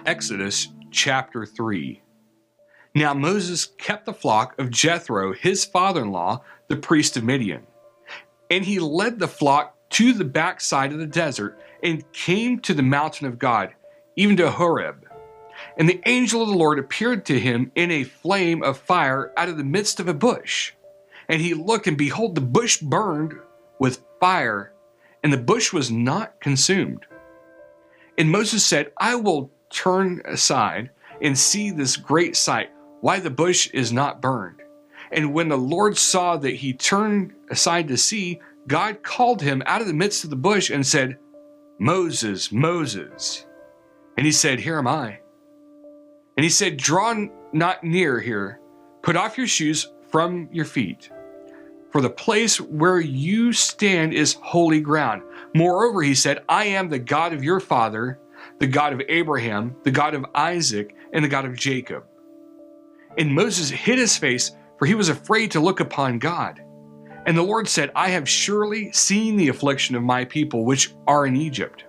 Exodus chapter 3. Now Moses kept the flock of Jethro, his father-in-law, the priest of Midian. And he led the flock to the backside of the desert and came to the mountain of God, even to Horeb. And the angel of the Lord appeared to him in a flame of fire out of the midst of a bush. And he looked, and behold, the bush burned with fire, and the bush was not consumed. And Moses said, I will turn aside and see this great sight, why the bush is not burned. And when the Lord saw that he turned aside to see, God called him out of the midst of the bush and said, Moses, Moses. And he said, Here am I. And he said, Draw not near here, put off your shoes from your feet, for the place where you stand is holy ground. Moreover, he said, I am the God of your father, the God of Abraham, the God of Isaac, and the God of Jacob. And Moses hid his face, for he was afraid to look upon God. And the Lord said, I have surely seen the affliction of my people which are in Egypt,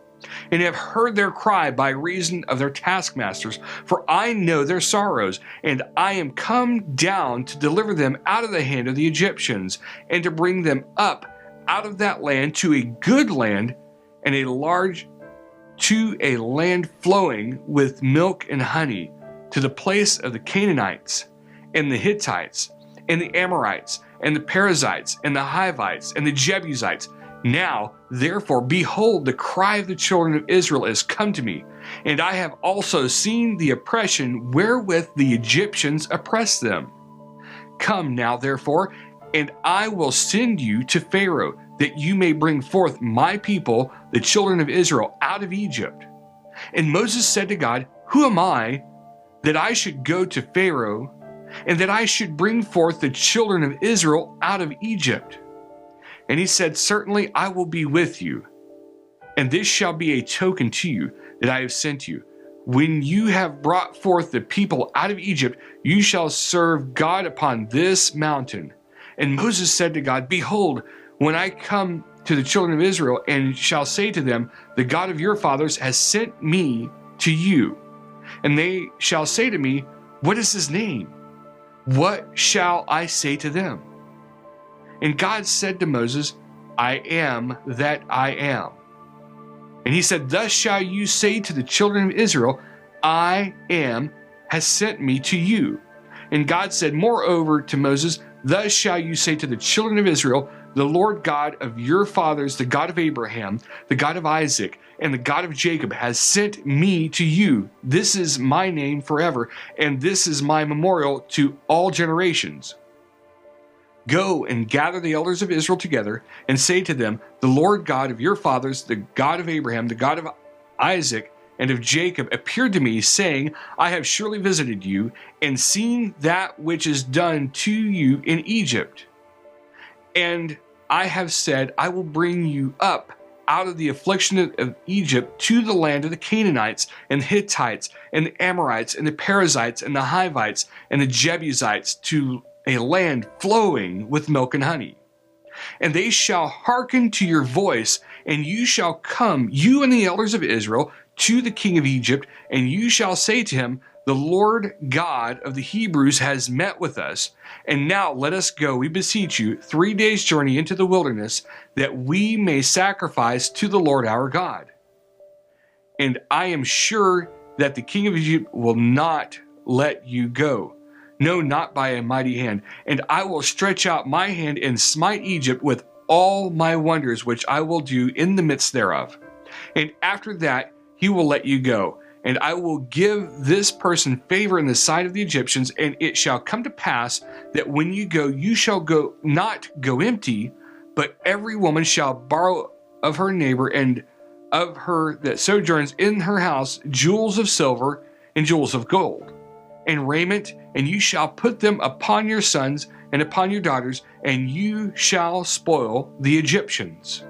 and have heard their cry by reason of their taskmasters, for I know their sorrows, and I am come down to deliver them out of the hand of the Egyptians, and to bring them up out of that land to a good land, and to a land flowing with milk and honey, to the place of the Canaanites, and the Hittites, and the Amorites, and the Perizzites, and the Hivites, and the Jebusites. Now, therefore, behold, the cry of the children of Israel is come to me, and I have also seen the oppression wherewith the Egyptians oppress them. Come now, therefore, and I will send you to Pharaoh, that you may bring forth my people, the children of Israel, out of Egypt. And Moses said to God, Who am I, that I should go to Pharaoh, and that I should bring forth the children of Israel out of Egypt? And he said, Certainly I will be with you, and this shall be a token to you that I have sent you. When you have brought forth the people out of Egypt, you shall serve God upon this mountain. And Moses said to God, Behold, when I come to the children of Israel, and shall say to them, The God of your fathers has sent me to you. And they shall say to me, What is his name? What shall I say to them? And God said to Moses, I am that I am. And he said, Thus shall you say to the children of Israel, I am has sent me to you. And God said moreover to Moses, Thus shall you say to the children of Israel, The Lord God of your fathers, the God of Abraham, the God of Isaac, and the God of Jacob has sent me to you. This is my name forever, and this is my memorial to all generations. Go and gather the elders of Israel together, and say to them, The Lord God of your fathers, the God of Abraham, the God of Isaac, and of Jacob appeared to me, saying, I have surely visited you, and seen that which is done to you in Egypt. And I have said, I will bring you up out of the affliction of Egypt to the land of the Canaanites, and the Hittites, and the Amorites, and the Perizzites, and the Hivites, and the Jebusites, to a land flowing with milk and honey. And they shall hearken to your voice, and you shall come, you and the elders of Israel, to the king of Egypt, and you shall say to him, The Lord God of the Hebrews has met with us, and now let us go, we beseech you, 3 days' journey into the wilderness, that we may sacrifice to the Lord our God. And I am sure that the king of Egypt will not let you go, no, not by a mighty hand. And I will stretch out my hand and smite Egypt with all my wonders, which I will do in the midst thereof. And after that he will let you go. And I will give this person favor in the sight of the Egyptians, and it shall come to pass that when you go, you shall not go empty, but every woman shall borrow of her neighbor and of her that sojourns in her house jewels of silver and jewels of gold, and raiment, and you shall put them upon your sons and upon your daughters, and you shall spoil the Egyptians.